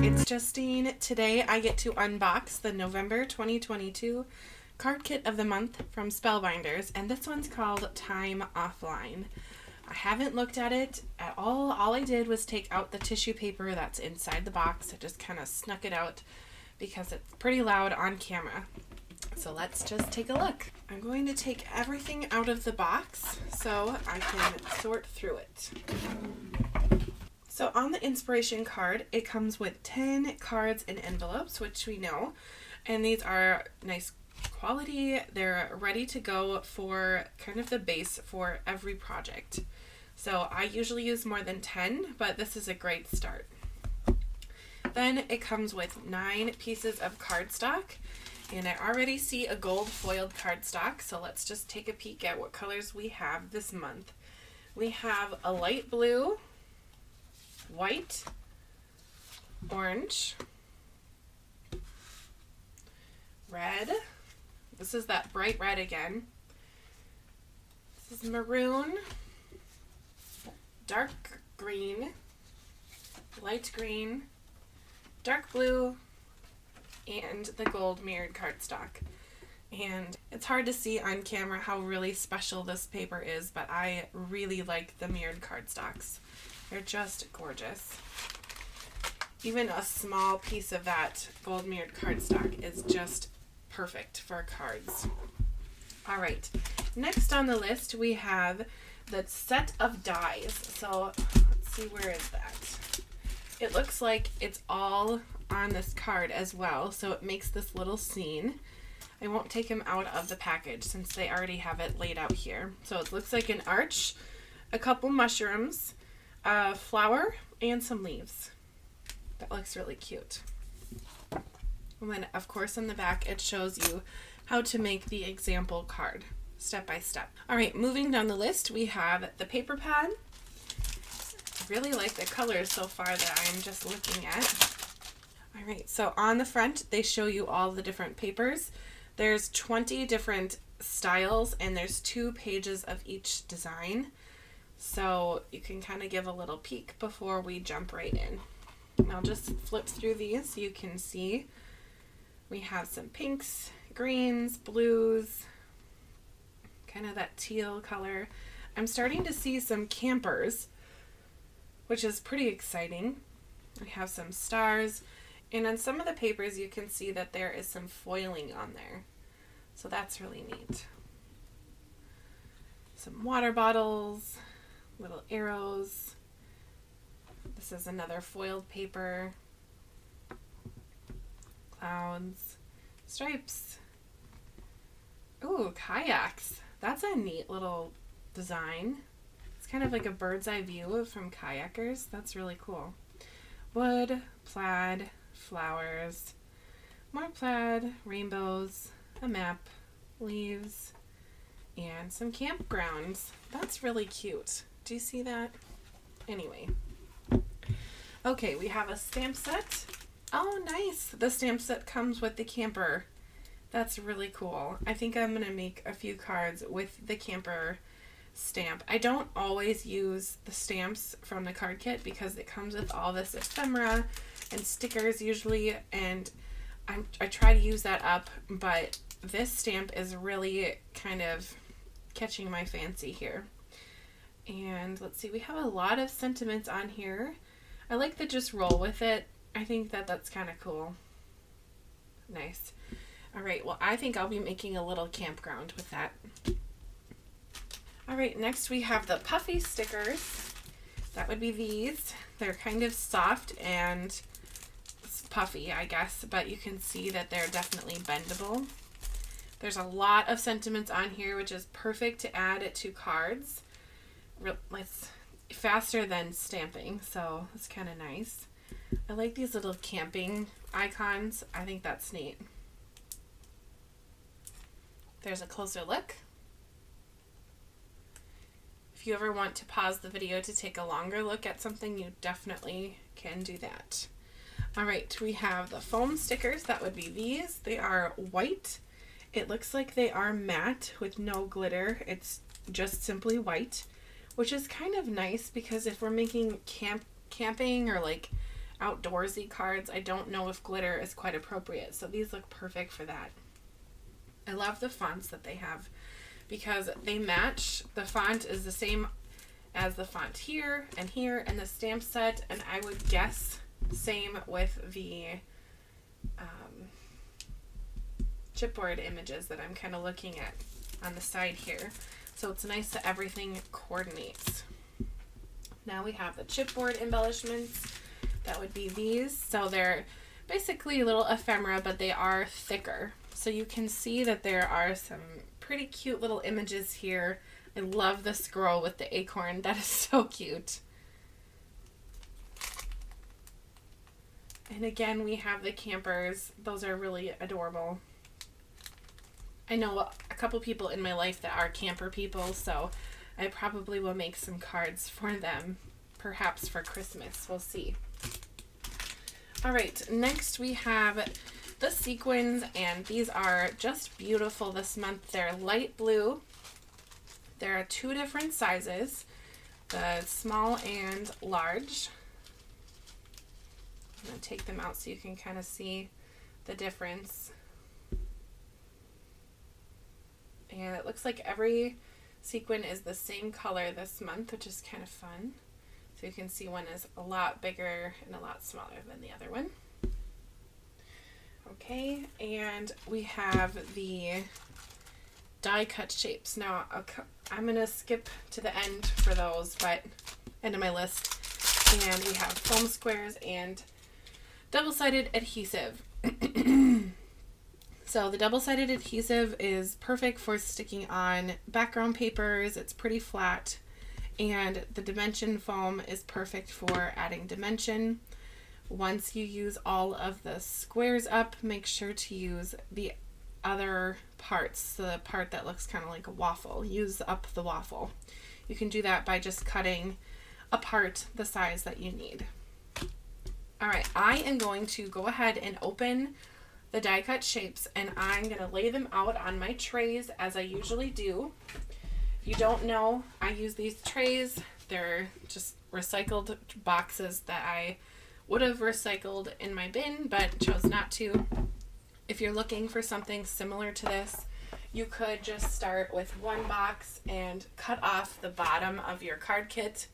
It's Justine. Today I get to unbox the November 2022 card kit of the month from Spellbinders, and this one's called Time Offline. I haven't looked at it at all. All I did was take out the tissue paper that's inside the box. I just kind of snuck it out because it's pretty loud on camera. So let's just take a look. I'm going to take everything out of the box so I can sort through it. So on the inspiration card, it comes with 10 cards and envelopes, which we know, and these are nice quality. They're ready to go for kind of the base for every project. So I usually use more than 10, but this is a great start. Then it comes with 9 pieces of cardstock, and I already see a gold foiled cardstock, so let's just take a peek at what colors we have this month. We have a light blue, white, orange, red. This is that bright red again. This is maroon, dark green, light green, dark blue, and the gold mirrored cardstock. And it's hard to see on camera how really special this paper is, but I really like the mirrored cardstocks. They're just gorgeous. Even a small piece of that gold mirrored cardstock is just perfect for cards. All right, next on the list we have the set of dies. So let's see, where is that? It looks like it's all on this card as well, so it makes this little scene. I won't take them out of the package since they already have it laid out here. So it looks like an arch, a couple mushrooms, a flower, and some leaves. That looks really cute. And then, of course, on the back, it shows you how to make the example card, step by step. All right, moving down the list, we have the paper pad. I really like the colors so far that I'm just looking at. All right, so on the front, they show you all the different papers. There's 20 different styles, and there's 2 pages of each design. So you can kind of give a little peek before we jump right in. And I'll just flip through these so you can see. We have some pinks, greens, blues, kind of that teal color. I'm starting to see some campers, which is pretty exciting. We have some stars, and on some of the papers you can see that there is some foiling on there. So that's really neat. Some water bottles, little arrows. This is another foiled paper. Clouds, stripes. Ooh, kayaks. That's a neat little design. It's kind of like a bird's eye view from kayakers. That's really cool. Wood, plaid, flowers, more plaid, rainbows, a map, leaves, and some campgrounds. That's really cute. Do you see that? Anyway. Okay, we have a stamp set. Oh, nice. The stamp set comes with the camper. That's really cool. I think I'm going to make a few cards with the camper stamp. I don't always use the stamps from the card kit because it comes with all this ephemera and stickers usually, and I try to use that up, but this stamp is really kind of catching my fancy here. And let's see, we have a lot of sentiments on here. I like the just roll with it. I think that that's kind of cool. Nice. All right, well, I think I'll be making a little campground with that. All right, next we have the puffy stickers. That would be these. They're kind of soft and puffy, I guess, but you can see that they're definitely bendable. There's a lot of sentiments on here, which is perfect to add to cards. It's faster than stamping, so it's kind of nice. I like these little camping icons. I think that's neat. There's a closer look. If you ever want to pause the video to take a longer look at something, you definitely can do that. All right, we have the foam stickers. That would be these. They are white. It looks like they are matte with no glitter. It's just simply white, which is kind of nice because if we're making camping or like outdoorsy cards, I don't know if glitter is quite appropriate. So these look perfect for that. I love the fonts that they have because they match. The font is the same as the font here and the stamp set, and I would guess same with the chipboard images that I'm kind of looking at on the side here. So it's nice that everything coordinates. Now we have the chipboard embellishments. That would be these. So they're basically little ephemera, but they are thicker. So you can see that there are some pretty cute little images here. I love the squirrel with the acorn. That is so cute. And again, we have the campers. Those are really adorable. I know a couple people in my life that are camper people, so I probably will make some cards for them, perhaps for Christmas. We'll see. All right, next we have the sequins, and these are just beautiful this month. They're light blue. There are 2 different sizes, the small and large. I'm going to take them out so you can kind of see the difference. And it looks like every sequin is the same color this month, which is kind of fun. So you can see one is a lot bigger and a lot smaller than the other one. Okay, and we have the die cut shapes. Now, I'm going to skip to the end for those, but end of my list. And we have foam squares and double-sided adhesive. So the double-sided adhesive is perfect for sticking on background papers. It's pretty flat. And the dimension foam is perfect for adding dimension. Once you use all of the squares up, make sure to use the other parts, the part that looks kind of like a waffle. Use up the waffle. You can do that by just cutting apart the size that you need. All right, I am going to go ahead and open the die cut shapes, and I'm going to lay them out on my trays as I usually do. If you don't know, I use these trays. They're just recycled boxes that I would have recycled in my bin, but chose not to. If you're looking for something similar to this, you could just start with one box and cut off the bottom of your card kit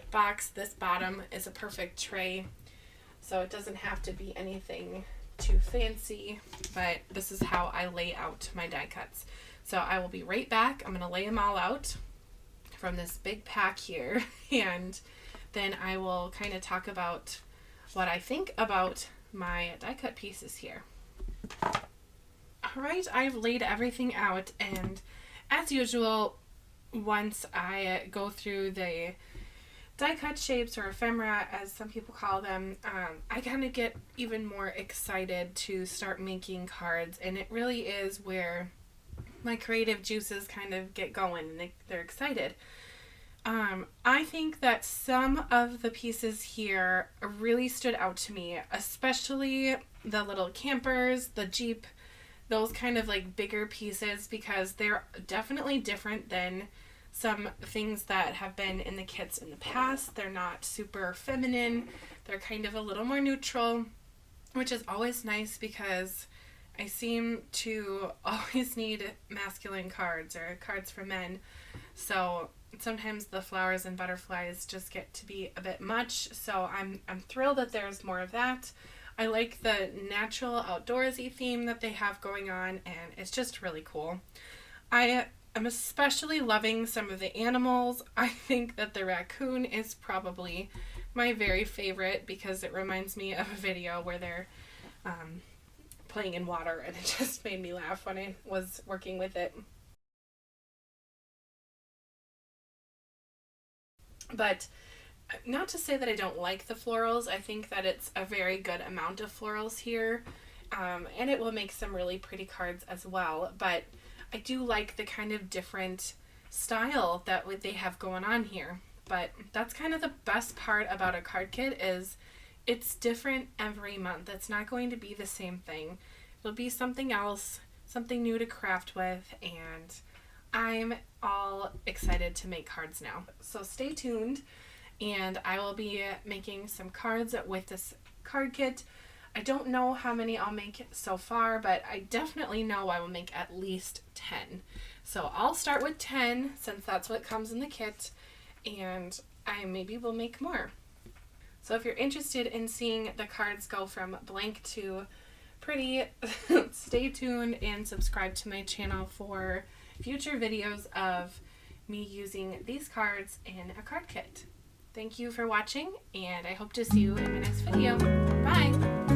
box. This bottom is a perfect tray, so it doesn't have to be anything too fancy, but this is how I lay out my die cuts. So I will be right back. I'm going to lay them all out from this big pack here, and then I will kind of talk about what I think about my die cut pieces here. All right, I've laid everything out, and as usual, once I go through the die cut shapes, or ephemera as some people call them, I kind of get even more excited to start making cards, and it really is where my creative juices kind of get going, and they're excited. I think that some of the pieces here really stood out to me, especially the little campers, the Jeep, those kind of like bigger pieces, because they're definitely different than some things that have been in the kits in the past. They're not super feminine. They're kind of a little more neutral, which is always nice because I seem to always need masculine cards or cards for men. So sometimes the flowers and butterflies just get to be a bit much. So I'm thrilled that there's more of that. I like the natural outdoorsy theme that they have going on, and it's just really cool. I'm especially loving some of the animals. I think that the raccoon is probably my very favorite because it reminds me of a video where they're playing in water, and it just made me laugh when I was working with it. But not to say that I don't like the florals. I think that it's a very good amount of florals here, and it will make some really pretty cards as well. But I do like the kind of different style that they have going on here. But that's kind of the best part about a card kit is it's different every month. It's not going to be the same thing. It'll be something else, something new to craft with, and I'm all excited to make cards now. So stay tuned, and I will be making some cards with this card kit. I don't know how many I'll make so far, but I definitely know I will make at least 10. So I'll start with 10 since that's what comes in the kit, and I maybe will make more. So if you're interested in seeing the cards go from blank to pretty, stay tuned and subscribe to my channel for future videos of me using these cards in a card kit. Thank you for watching, and I hope to see you in my next video. Bye!